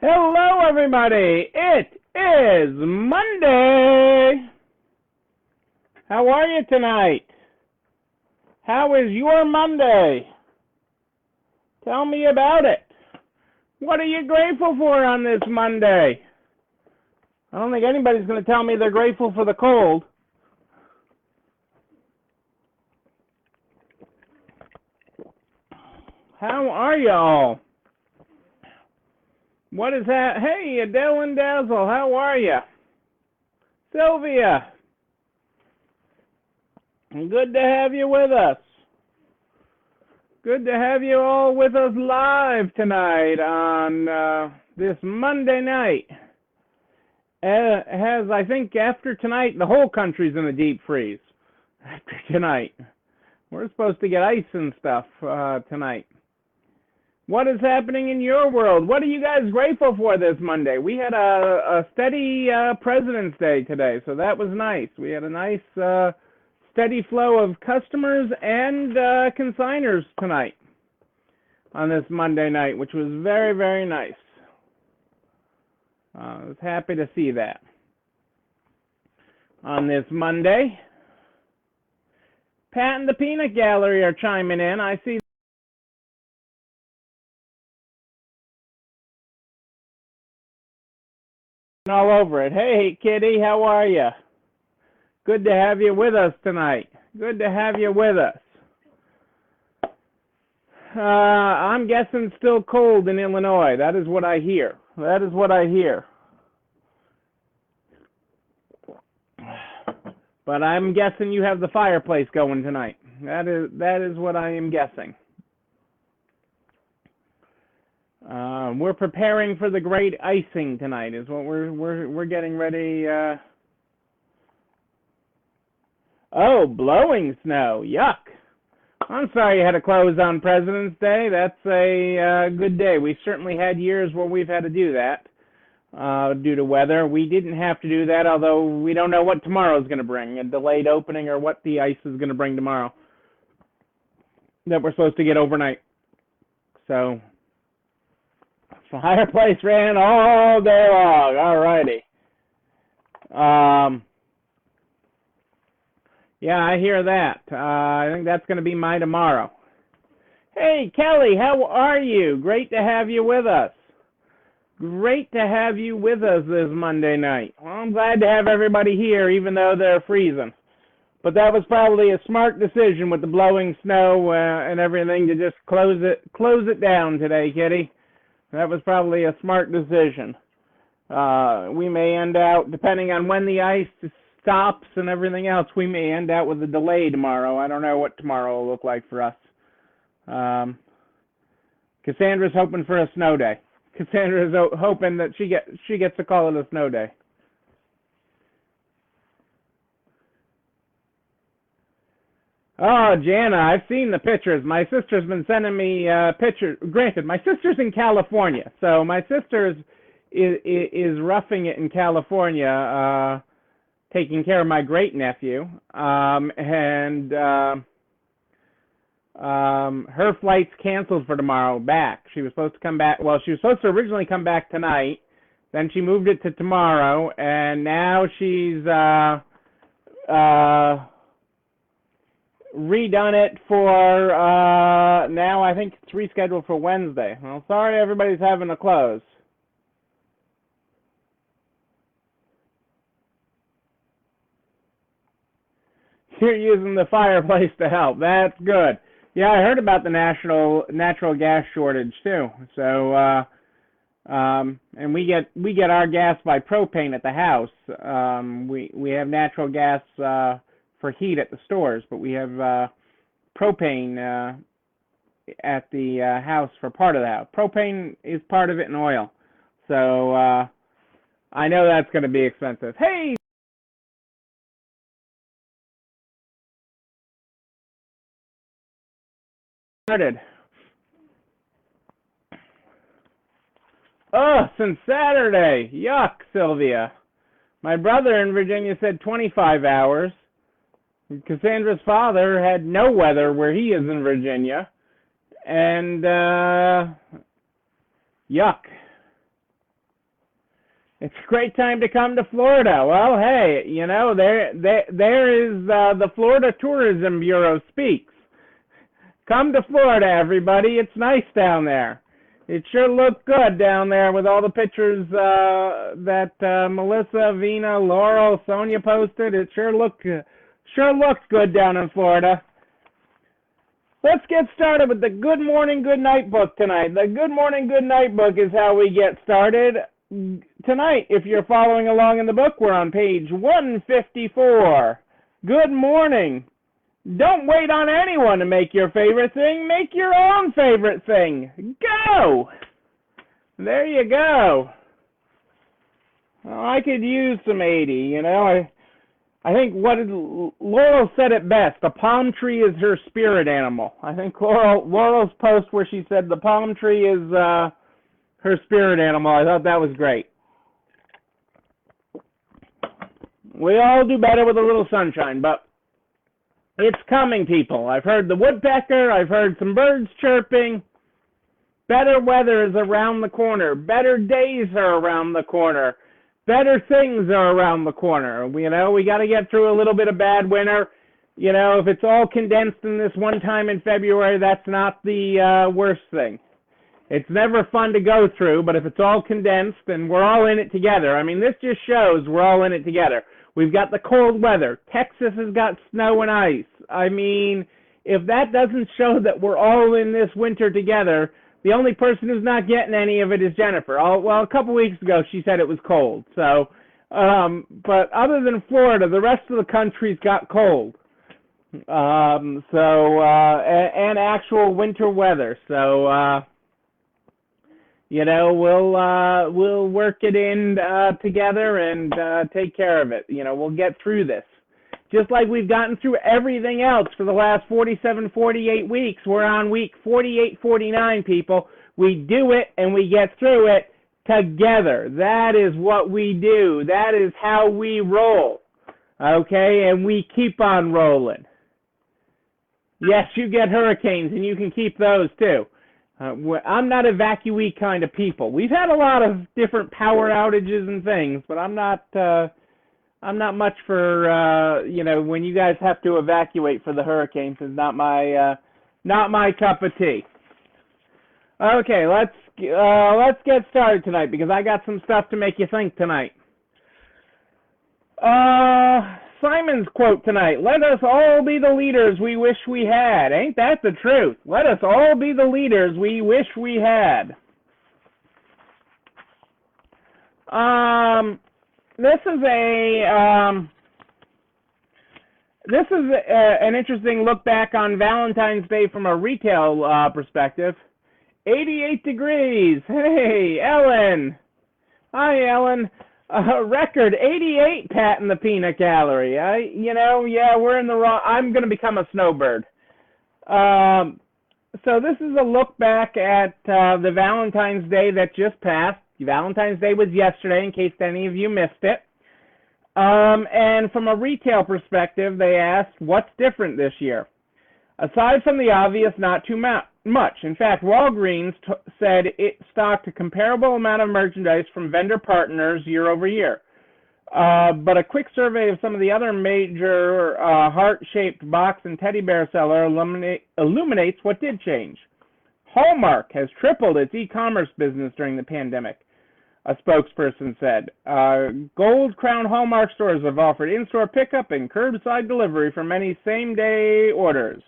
Hello, everybody. It is Monday. How are you tonight? How is your Monday? Tell me about it. What are you grateful for on this Monday? I don't think anybody's going to tell me they're grateful for the cold. How are y'all? What is that? Hey, Adele and Dazzle, how are you? Sylvia, good to have you with us. Good to have you all with us live tonight on this Monday night. As I think after tonight, the whole country's in the deep freeze. After tonight. We're supposed to get ice and stuff tonight. What is happening in your world? What are you guys grateful for this Monday? We had a steady President's Day today, so that was nice. We had a nice steady flow of customers and consigners tonight on this Monday night, which was very, very nice. I was happy to see that. On this Monday, Pat and the Peanut Gallery are chiming in. I see all over it. Hey, Kitty, how are you? Good to have you with us tonight. Good to have you with us. I'm guessing still cold in Illinois. That is what I hear. That is what I hear. But I'm guessing you have the fireplace going tonight. That is what I am guessing. We're preparing for the great icing tonight. Is what we're getting ready. Oh, blowing snow! Yuck! I'm sorry you had to close on President's Day. That's a good day. We certainly had years where we've had to do that due to weather. We didn't have to do that, although we don't know what tomorrow's going to bring, a delayed opening or what the ice is going to bring tomorrow that we're supposed to get overnight. So. Fireplace ran all day long. All righty. Yeah, I hear that. I think that's going to be my tomorrow. Hey, Kelly, how are you? Great to have you with us. Great to have you with us this Monday night. Well, I'm glad to have everybody here, even though they're freezing. But that was probably a smart decision with the blowing snow and everything to just close it down today, Kitty. That was probably a smart decision. We may end out, depending on when the ice stops and everything else, we may end out with a delay tomorrow. I don't know what tomorrow will look like for us. Cassandra's hoping for a snow day. Cassandra's hoping that she gets to call it a snow day. Oh, Jana, I've seen the pictures. My sister's been sending me pictures. Granted, my sister's in California, so my sister is roughing it in California, taking care of my great nephew, and her flight's canceled for tomorrow back. She was supposed to come back. Well, she was supposed to originally come back tonight. Then she moved it to tomorrow, and now she's redone it for now. I think it's rescheduled for Wednesday. Well, sorry everybody's having to close. You're using the fireplace to help. That's good. Yeah, I heard about the natural gas shortage too. So and we get our gas by propane at the house. We have natural gas for heat at the stores, but we have propane at the house for part of the house. Propane is part of it in oil. So I know that's going to be expensive. Hey! Started. Oh, since Saturday. Yuck, Sylvia. My brother in Virginia said 25 hours. Cassandra's father had no weather where he is in Virginia. And yuck. It's a great time to come to Florida. Well, hey, you know, there is the Florida Tourism Bureau speaks. Come to Florida, everybody. It's nice down there. It sure looked good down there with all the pictures that Melissa, Vina, Laurel, Sonia posted. It sure looked good down in Florida. Let's get started with the Good Morning, Good Night book tonight. The Good Morning, Good Night book is how we get started. Tonight, if you're following along in the book, we're on page 154. Good morning. Don't wait on anyone to make your favorite thing. Make your own favorite thing. Go! There you go. Well, I could use some 80, you know. I think Laurel said it best. The palm tree is her spirit animal. I think Laurel's post where she said the palm tree is her spirit animal. I thought that was great. We all do better with a little sunshine, but it's coming, people. I've heard the woodpecker. I've heard some birds chirping. Better weather is around the corner. Better days are around the corner. Better things are around the corner. You know, we got to get through a little bit of bad winter. You know, if it's all condensed in this one time in February, that's not the worst thing. It's never fun to go through, but if it's all condensed and we're all in it together, I mean, this just shows we're all in it together. We've got the cold weather. Texas has got snow and ice. I mean, if that doesn't show that we're all in this winter together, the only person who's not getting any of it is Jennifer. Well, a couple weeks ago, she said it was cold. So, but other than Florida, the rest of the country's got cold. And actual winter weather. So, you know, we'll work it in together and take care of it. You know, we'll get through this. Just like we've gotten through everything else for the last 47, 48 weeks. We're on week 48, 49, people. We do it and we get through it together. That is what we do. That is how we roll. Okay? And we keep on rolling. Yes, you get hurricanes and you can keep those too. I'm not evacuee kind of people. We've had a lot of different power outages and things, but I'm not much for you know, when you guys have to evacuate for the hurricanes. Is not my cup of tea. Okay, let's get started tonight because I got some stuff to make you think tonight. Simon's quote tonight: "Let us all be the leaders we wish we had." Ain't that the truth? Let us all be the leaders we wish we had. This is an interesting look back on Valentine's Day from a retail perspective. 88 degrees. Hey, Ellen. Hi, Ellen. Record 88 patting the peanut gallery. We're in the wrong. I'm going to become a snowbird. So this is a look back at the Valentine's Day that just passed. Valentine's Day was yesterday, in case any of you missed it. And from a retail perspective, they asked, what's different this year? Aside from the obvious, not too much. In fact, Walgreens said it stocked a comparable amount of merchandise from vendor partners year over year. But a quick survey of some of the other major heart-shaped box and teddy bear seller illuminates what did change. Hallmark has tripled its e-commerce business during the pandemic, a spokesperson said. Gold Crown Hallmark stores have offered in-store pickup and curbside delivery for many same-day orders.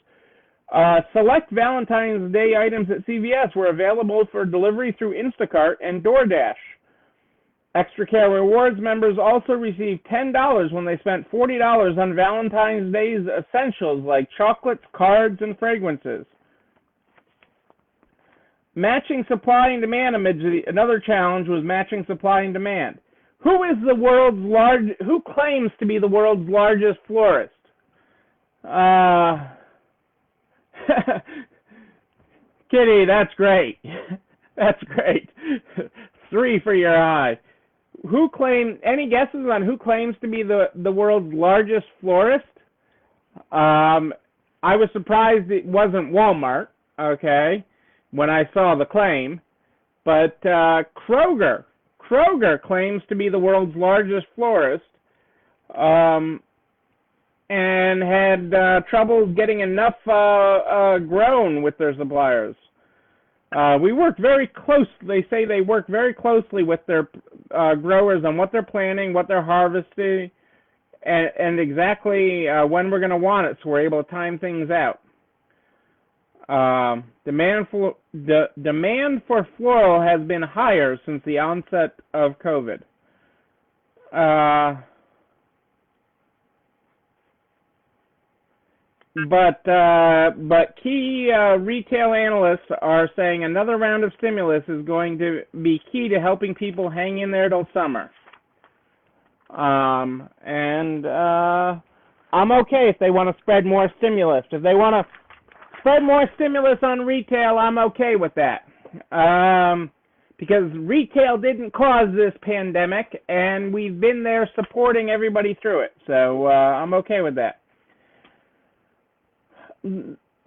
Select Valentine's Day items at CVS were available for delivery through Instacart and DoorDash. Extra Care Rewards members also received $10 when they spent $40 on Valentine's Day's essentials like chocolates, cards, and fragrances. Matching supply and demand another challenge was matching supply and demand. Who claims to be the world's largest florist? Kitty, that's great. That's great. 3 for your eye. Any guesses on who claims to be the world's largest florist? I was surprised it wasn't Walmart, okay, when I saw the claim. But Kroger Kroger claims to be the world's largest florist, and had trouble getting enough grown with their suppliers. We work very close. They say they work very closely with their growers on what they're planting, what they're harvesting, and exactly when we're going to want it, so we're able to time things out. Demand for floral has been higher since the onset of COVID. But key retail analysts are saying another round of stimulus is going to be key to helping people hang in there till summer. I'm okay if they want to spread more stimulus. If they want to spread more stimulus on retail, I'm okay with that. Because retail didn't cause this pandemic, and we've been there supporting everybody through it. So I'm okay with that.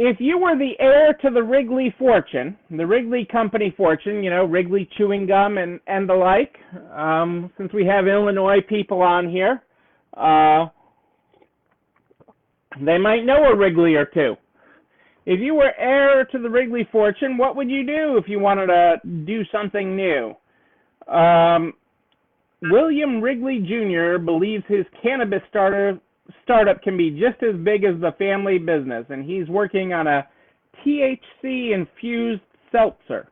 If you were the heir to the Wrigley fortune, the Wrigley Company fortune, you know, Wrigley chewing gum and the like, since we have Illinois people on here, they might know a Wrigley or two. If you were heir to the Wrigley fortune, what would you do if you wanted to do something new? William Wrigley Jr. believes his cannabis startup can be just as big as the family business, and he's working on a THC-infused seltzer.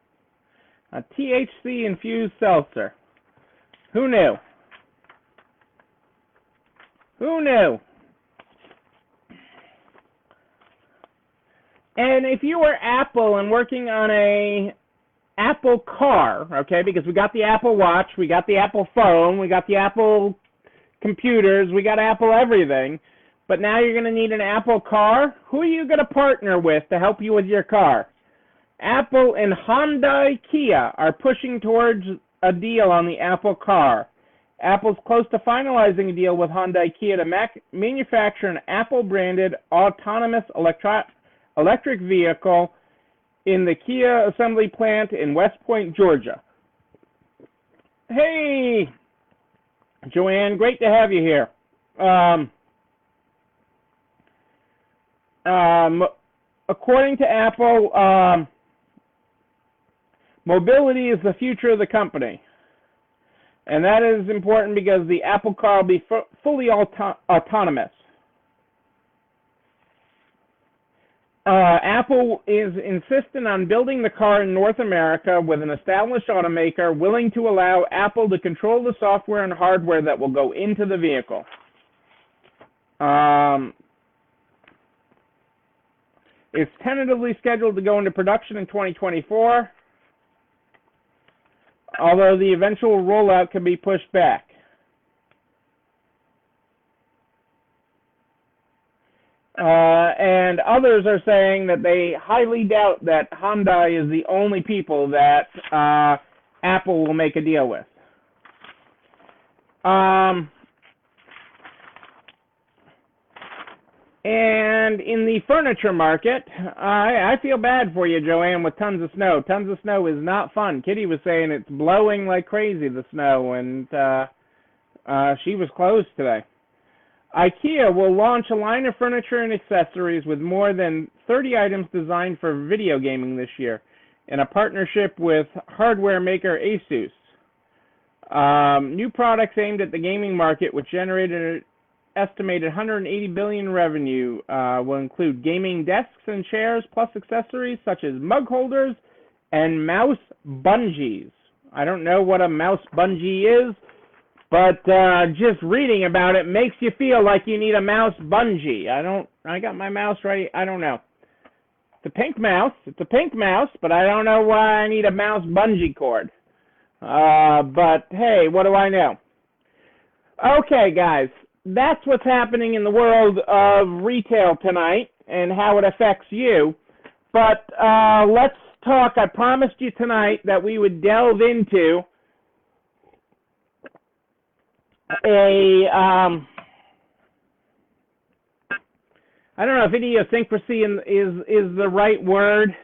A THC-infused seltzer. Who knew? Who knew? And if you were Apple and working on a Apple car, okay, because we got the Apple Watch, we got the Apple phone, we got the Apple computers, we got Apple everything, but now you're going to need an Apple car. Who are you going to partner with to help you with your car? Apple and Hyundai Kia are pushing towards a deal on the Apple car. Apple's close to finalizing a deal with Hyundai Kia to manufacture an Apple-branded autonomous electric vehicle in the Kia assembly plant in West Point, Georgia. Hey, Joanne, great to have you here. According to Apple, mobility is the future of the company. And that is important because the Apple car will be fully autonomous. Apple is insistent on building the car in North America with an established automaker willing to allow Apple to control the software and hardware that will go into the vehicle. It's tentatively scheduled to go into production in 2024, although the eventual rollout can be pushed back. And others are saying that they highly doubt that Hyundai is the only people that Apple will make a deal with. And in the furniture market, I feel bad for you, Joanne, with tons of snow. Tons of snow is not fun. Kitty was saying it's blowing like crazy, the snow, and she was closed today. Ikea will launch a line of furniture and accessories with more than 30 items designed for video gaming this year in a partnership with hardware maker Asus. New products aimed at the gaming market, which generated an estimated $180 billion revenue, will include gaming desks and chairs, plus accessories such as mug holders and mouse bungees. I don't know what a mouse bungee is, but just reading about it makes you feel like you need a mouse bungee. I got my mouse right. I don't know. It's a pink mouse. It's a pink mouse, but I don't know why I need a mouse bungee cord. But hey, what do I know? Okay, guys, that's what's happening in the world of retail tonight and how it affects you. But let's talk. I promised you tonight that we would delve into I don't know if idiosyncrasy is the right word.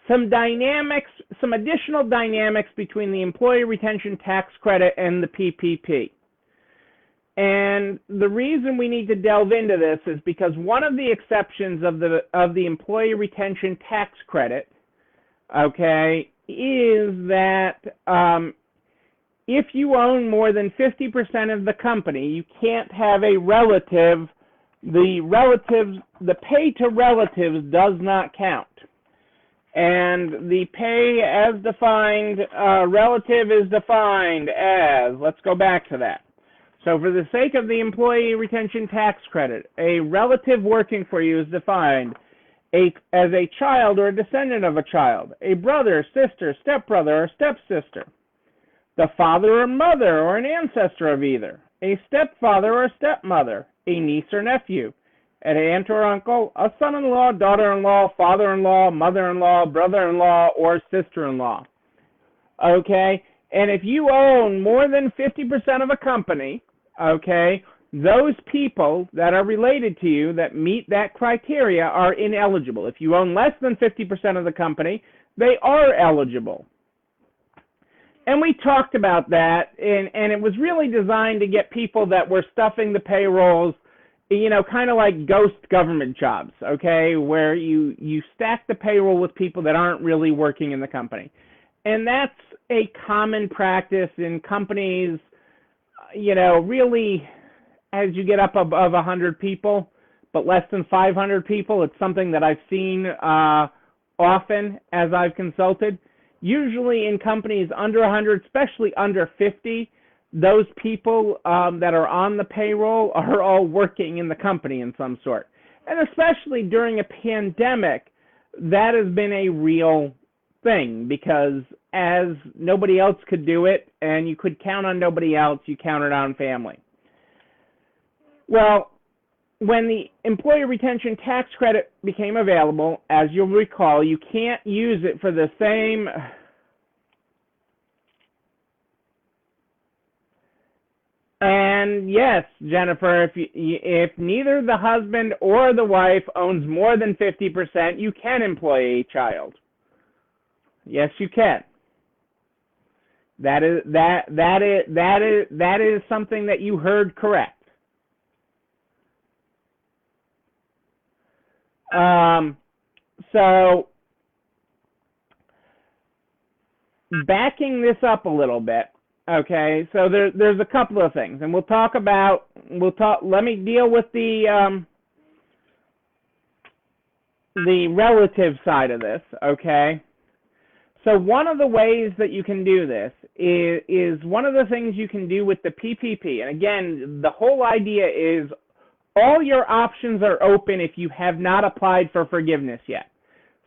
Some dynamics some additional dynamics between the Employee Retention Tax Credit and the PPP. And the reason we need to delve into this is because one of the exceptions of the Employee Retention Tax Credit, okay, is that if you own more than 50% of the company, you can't have a relative. The pay to relatives does not count. And the pay as defined, relative is defined as, let's go back to that. So for the sake of the Employee Retention Tax Credit, a relative working for you is defined as a child or a descendant of a child, a brother, sister, stepbrother, or stepsister, the father or mother or an ancestor of either, a stepfather or stepmother, a niece or nephew, an aunt or uncle, a son-in-law, daughter-in-law, father-in-law, mother-in-law, brother-in-law, or sister-in-law. Okay? And if you own more than 50% of a company, okay, those people that are related to you that meet that criteria are ineligible. If you own less than 50% of the company, they are eligible. And we talked about that, and it was really designed to get people that were stuffing the payrolls, you know, kind of like ghost government jobs, okay, where you stack the payroll with people that aren't really working in the company. And that's a common practice in companies, you know, really as you get up above 100 people, but less than 500 people. It's something that I've seen often as I've consulted. Usually in companies under 100, especially under 50, those people that are on the payroll are all working in the company in some sort. And especially during a pandemic, that has been a real thing, because as nobody else could do it and you could count on nobody else, you counted on family. Well, when the Employee Retention Tax Credit became available, as you'll recall, you can't use it for the same and yes, Jennifer, if neither the husband or the wife owns more than 50%, you can employ a child. Yes, you can. That is something that you heard correct. So backing this up a little bit, okay, so there's a couple of things, and let me deal with the relative side of this, okay? So one of the ways that you can do this is one of the things you can do with the PPP. And again, the whole idea is all your options are open if you have not applied for forgiveness yet.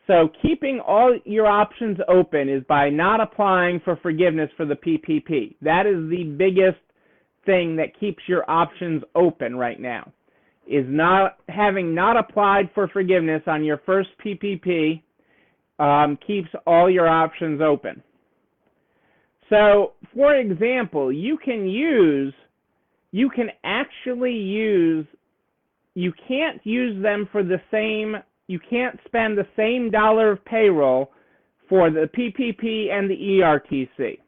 So keeping all your options open is by not applying for forgiveness for the PPP. That is the biggest thing that keeps your options open right now, is not applied for forgiveness on your first PPP. Keeps all your options open. So, for example, you can't use them for the same, you can't spend the same dollar of payroll for the PPP and the ERTC.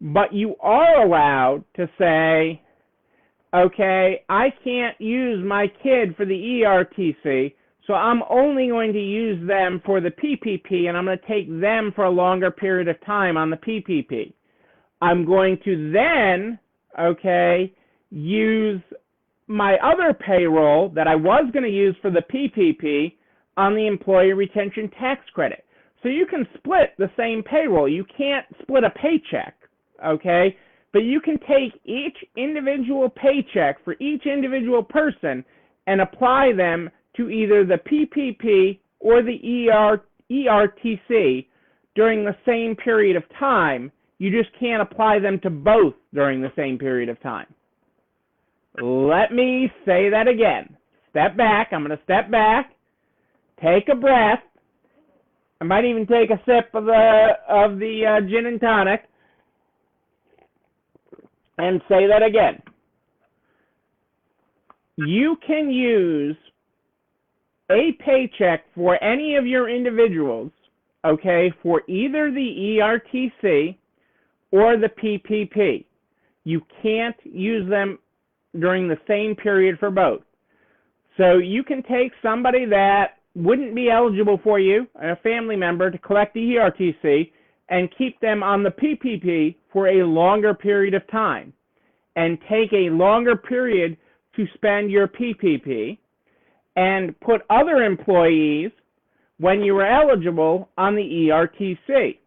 But you are allowed to say, okay, I can't use my kid for the ERTC, so I'm only going to use them for the PPP, and I'm going to take them for a longer period of time on the PPP. I'm going to then, okay, use my other payroll that I was going to use for the PPP on the Employee Retention Tax Credit. So you can split the same payroll. You can't split a paycheck, okay? But you can take each individual paycheck for each individual person and apply them to either the PPP or the ERTC during the same period of time. You just can't apply them to both during the same period of time. Let me say that again. Step back. I'm going to step back, take a breath. I might even take a sip of the gin and tonic and say that again. You can use a paycheck for any of your individuals, okay, for either the ERTC or the PPP. You can't use them during the same period for both. So you can take somebody that wouldn't be eligible for you, a family member, to collect the ERTC and keep them on the PPP for a longer period of time and take a longer period to spend your PPP and put other employees, when you were eligible, on the ERTC.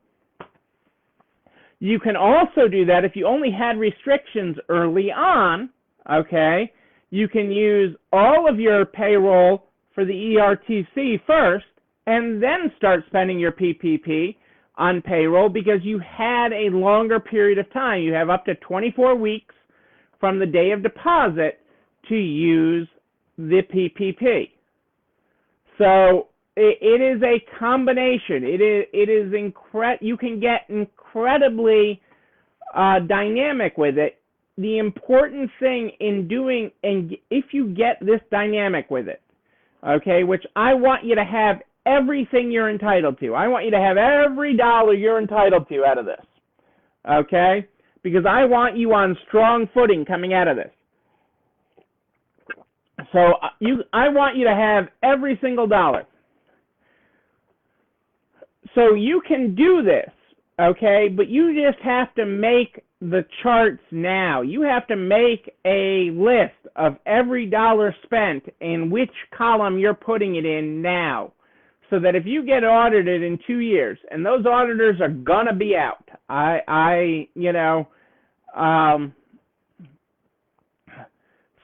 You can also do that if you only had restrictions early on, okay? You can use all of your payroll for the ERTC first and then start spending your PPP on payroll because you had a longer period of time. You have up to 24 weeks from the day of deposit to use the PPP. So it is a combination. It is you can get incredibly dynamic with it. The important thing in doing, and if you get this dynamic with it, okay, which I want you to have everything you're entitled to. I want you to have every dollar you're entitled to out of this, okay, because I want you on strong footing coming out of this. So I want you to have every single dollar. So you can do this, okay, but you just have to make the charts now. You have to make a list of every dollar spent and which column you're putting it in now, so that if you get audited in 2 years, and those auditors are gonna be out,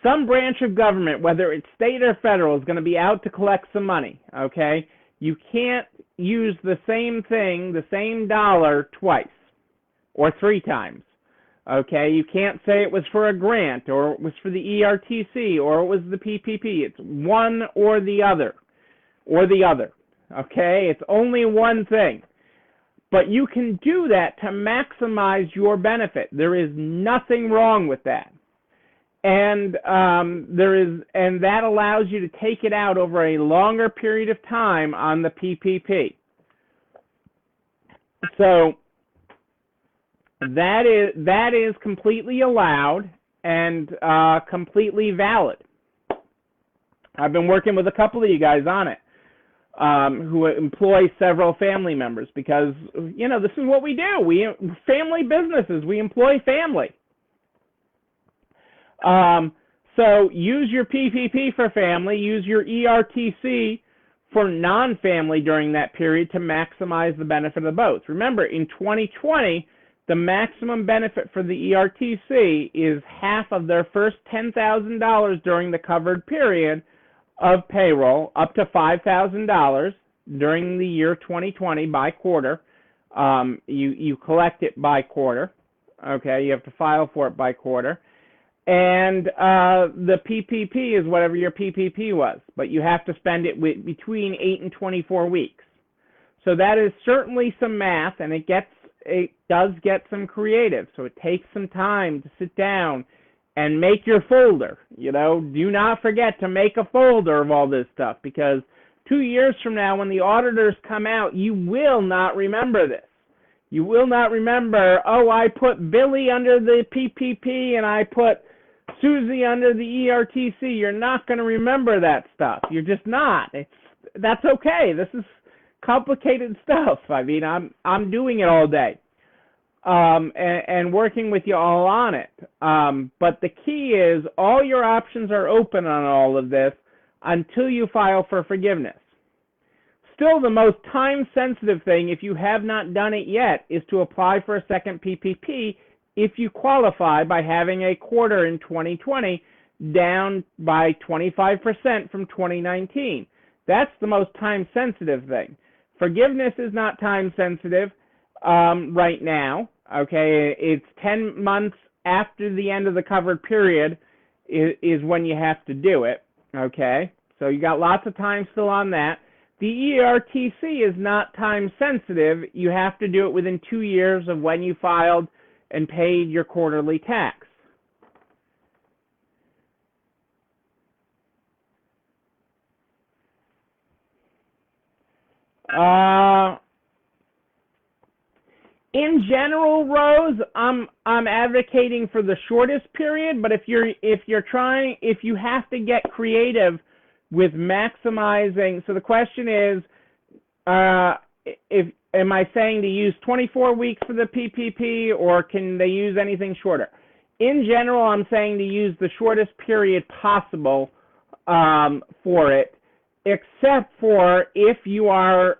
some branch of government, whether it's state or federal, is going to be out to collect some money, okay? You can't use the same thing, the same dollar twice or 3 times, okay? You can't say it was for a grant or it was for the ERTC or it was the PPP. It's one or the other, okay? It's only one thing. But you can do that to maximize your benefit. There is nothing wrong with that. And that allows you to take it out over a longer period of time on the PPP. So that is completely allowed and completely valid. I've been working with a couple of you guys on it who employ several family members because, this is what we do. We family businesses. We employ family. So use your PPP for family, use your ERTC for non-family during that period to maximize the benefit of both. Remember, in 2020, the maximum benefit for the ERTC is half of their first $10,000 during the covered period of payroll, up to $5,000 during the year 2020 by quarter. You collect it by quarter. Okay, you have to file for it by quarter. And the PPP is whatever your PPP was, but you have to spend it between 8 and 24 weeks. So that is certainly some math, and it does get some creative. So it takes some time to sit down and make your folder. Do not forget to make a folder of all this stuff, because 2 years from now, when the auditors come out, you will not remember this. You will not remember, oh, I put Billy under the PPP and I put Susie under the ERTC. You're not going to remember that stuff. You're just not. That's okay. This is complicated stuff. I mean, I'm doing it all day and working with you all on it. But the key is all your options are open on all of this until you file for forgiveness. Still, the most time-sensitive thing, if you have not done it yet, is to apply for a second PPP if you qualify by having a quarter in 2020 down by 25% from 2019. That's the most time-sensitive thing. Forgiveness is not time-sensitive right now. Okay, it's 10 months after the end of the covered period is when you have to do it. Okay, so you got lots of time still on that. The ERTC is not time-sensitive. You have to do it within 2 years of when you filed and paid your quarterly tax. In general, Rose, I'm advocating for the shortest period, but if you have to get creative with maximizing, so the question is, am I saying to use 24 weeks for the PPP, or can they use anything shorter? In general, I'm saying to use the shortest period possible for it, except for if you are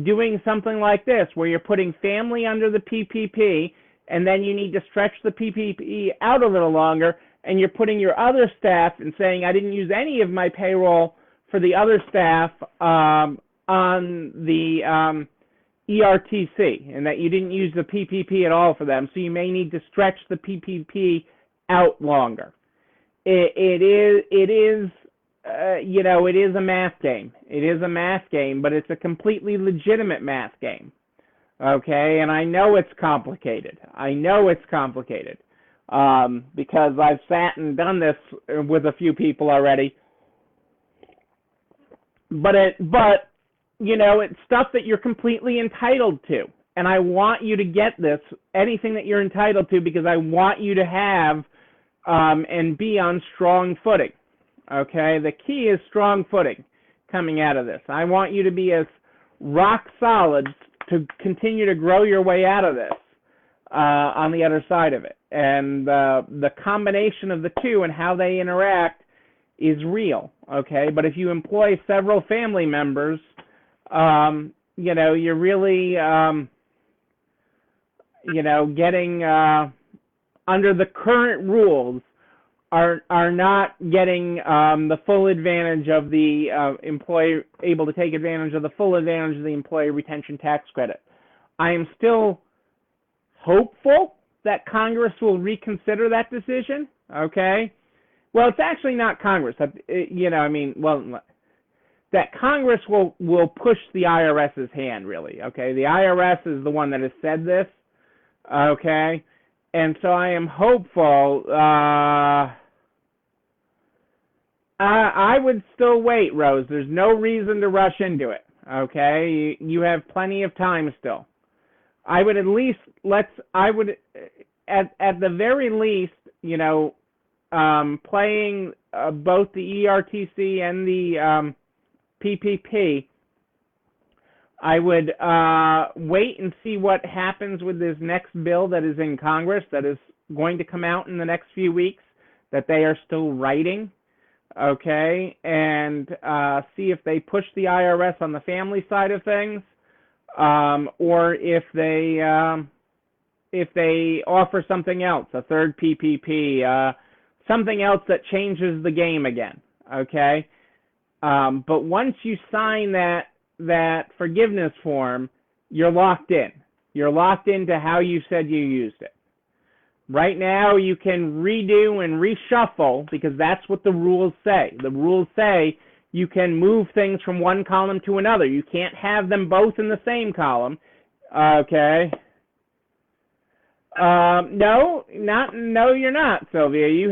doing something like this, where you're putting family under the PPP, and then you need to stretch the PPP out a little longer, and you're putting your other staff and saying, I didn't use any of my payroll for the other staff on the ERTC, and that you didn't use the PPP at all for them, so you may need to stretch the PPP out longer. It is a math game. It is a math game, but it's a completely legitimate math game. Okay, and I know it's complicated. Because I've sat and done this with a few people already. But it's stuff that you're completely entitled to. And I want you to get this, anything that you're entitled to, because I want you to have and be on strong footing. Okay, the key is strong footing coming out of this. I want you to be as rock solid to continue to grow your way out of this on the other side of it. And the combination of the two and how they interact is real. Okay, but if you employ several family members, you're really, getting under the current rules are not getting the full advantage of the employee, able to take advantage of the full advantage of the employee retention tax credit. I am still hopeful that Congress will reconsider that decision. Okay, well, it's actually not Congress. That Congress will push the IRS's hand, really. Okay, the IRS is the one that has said this. Okay, and so I am hopeful. I would still wait, Rose. There's no reason to rush into it. Okay, you have plenty of time still. I would at least at the very least, playing both the ERTC and the PPP. I would wait and see what happens with this next bill that is in Congress that is going to come out in the next few weeks that they are still writing. Okay, and see if they push the IRS on the family side of things, or if they offer something else, a third PPP, something else that changes the game again. Okay, but once you sign that forgiveness form, you're locked in. You're locked into how you said you used it. Right now, you can redo and reshuffle because that's what the rules say. The rules say you can move things from one column to another. You can't have them both in the same column. Okay. No, you're not, Sylvia. You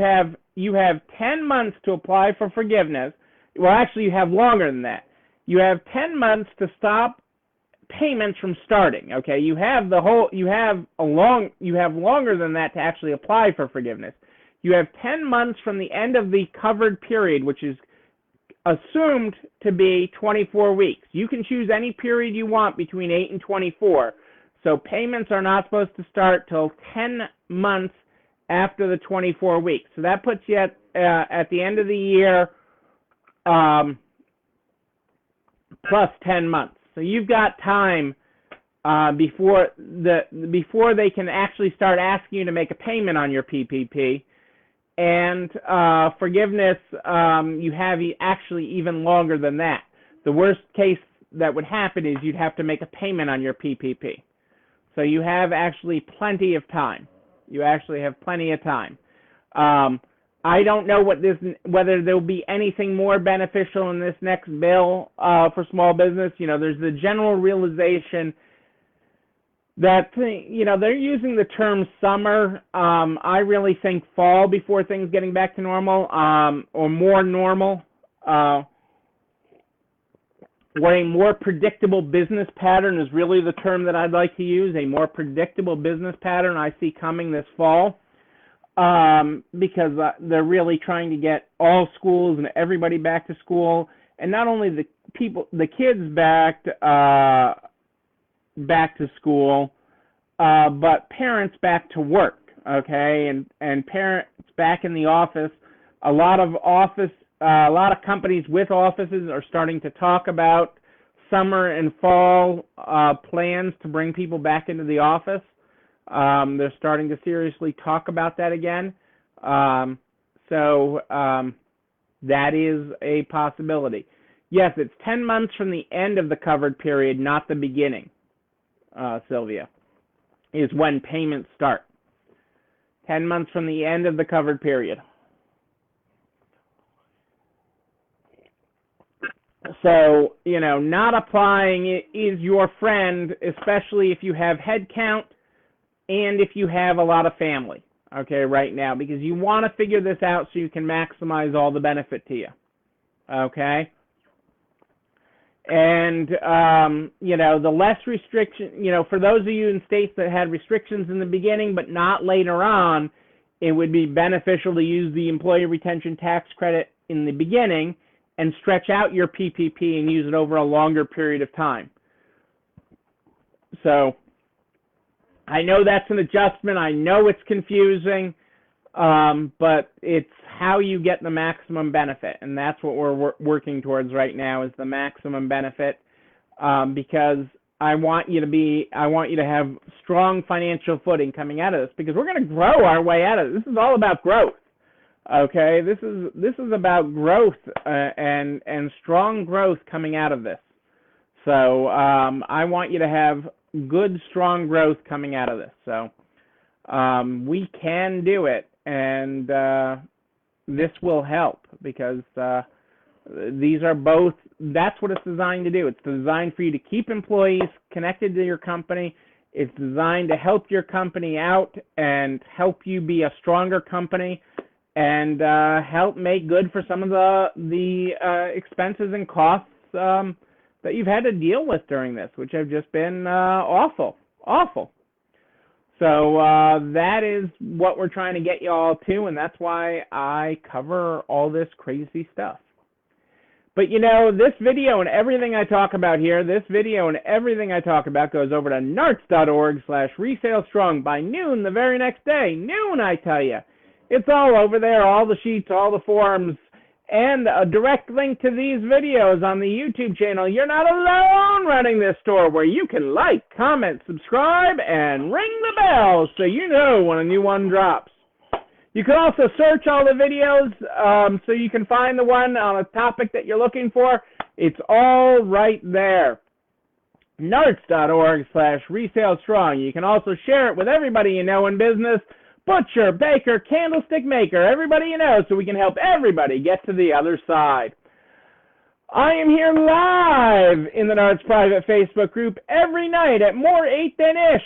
have 10 months to apply for forgiveness. Well, actually, you have longer than that. You have 10 months to stop payments from starting. Okay, you have longer than that to actually apply for forgiveness. You have 10 months from the end of the covered period, which is assumed to be 24 weeks. You can choose any period you want between 8 and 24. So payments are not supposed to start till 10 months after the 24 weeks. So that puts you at the end of the year plus 10 months. So you've got time before they can actually start asking you to make a payment on your PPP. And forgiveness, you have actually even longer than that. The worst case that would happen is you'd have to make a payment on your PPP. So you have actually plenty of time. You actually have plenty of time. I don't know whether there'll be anything more beneficial in this next bill for small business. There's the general realization that, they're using the term summer. I really think fall before things getting back to normal, or more normal. or a more predictable business pattern is really the term that I'd like to use, a more predictable business pattern I see coming this fall, because they're really trying to get all schools and everybody back to school, and not only the kids back to school, but parents back to work, okay, and parents back in the office. A lot of companies with offices are starting to talk about summer and fall plans to bring people back into the office. They're starting to seriously talk about that again. So that is a possibility. Yes, it's 10 months from the end of the covered period, not the beginning, Sylvia, is when payments start. 10 months from the end of the covered period. So, not applying is your friend, especially if you have head count and if you have a lot of family, okay, right now, because you want to figure this out so you can maximize all the benefit to you, okay? And, the less restriction, for those of you in states that had restrictions in the beginning but not later on, it would be beneficial to use the employee retention tax credit in the beginning and stretch out your PPP and use it over a longer period of time. So I know that's an adjustment. I know it's confusing, but it's how you get the maximum benefit, and that's what we're working towards right now is the maximum benefit, because I want you to have strong financial footing coming out of this, because we're going to grow our way out of it. This is all about growth. Okay, this is about growth and strong growth coming out of this. So I want you to have good, strong growth coming out of this. So we can do it, and this will help, because these are both. That's what it's designed to do. It's designed for you to keep employees connected to your company. It's designed to help your company out and help you be a stronger company, and help make good for some of the expenses and costs that you've had to deal with during this, which have just been awful. So that is what we're trying to get you all to, and that's why I cover all this crazy stuff. But this video and everything I talk about here, goes over to narts.org/resalestrong by noon the very next day. Noon, I tell you. It's all over there, all the sheets, all the forms, and a direct link to these videos on the YouTube channel. You're not alone running this store, where you can like, comment, subscribe, and ring the bell so you know when a new one drops. You can also search all the videos so you can find the one on a topic that you're looking for. It's all right there. narts.org/resalestrong. You can also share it with everybody you know in business. Butcher, baker, candlestick maker, everybody you know, so we can help everybody get to the other side. I am here live in the Narts private Facebook group every night at More 8 Than Ish,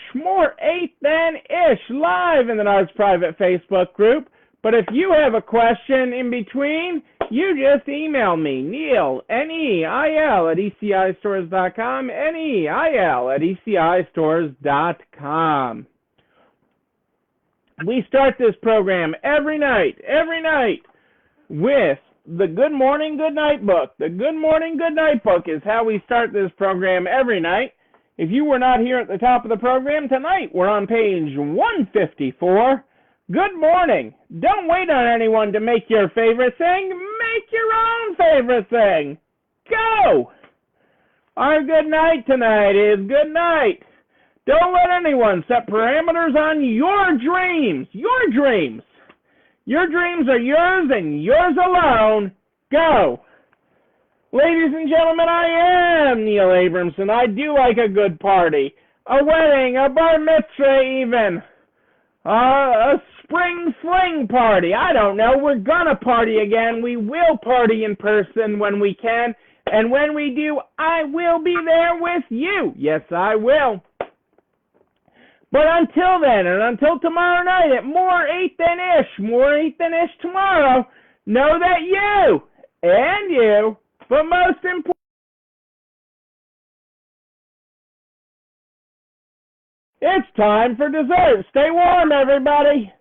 live in the Narts private Facebook group. But if you have a question in between, you just email me, Neil, Neil, at ECIstores.com, Neil at ECIstores.com. We start this program every night, with the Good Morning, Good Night book. The Good Morning, Good Night book is how we start this program every night. If you were not here at the top of the program tonight, we're on page 154. Good morning. Don't wait on anyone to make your favorite thing. Make your own favorite thing. Go! Our good night tonight is good night. Don't let anyone set parameters on your dreams. Your dreams. Your dreams are yours and yours alone. Go. Ladies and gentlemen, I am Neil Abramson. I do like a good party. A wedding, a bar mitzvah even. A spring fling party. I don't know. We're gonna party again. We will party in person when we can. And when we do, I will be there with you. Yes, I will. But until then, and until tomorrow night at More 8 Than Ish tomorrow, know that you, but most importantly, It's time for dessert. Stay warm, everybody.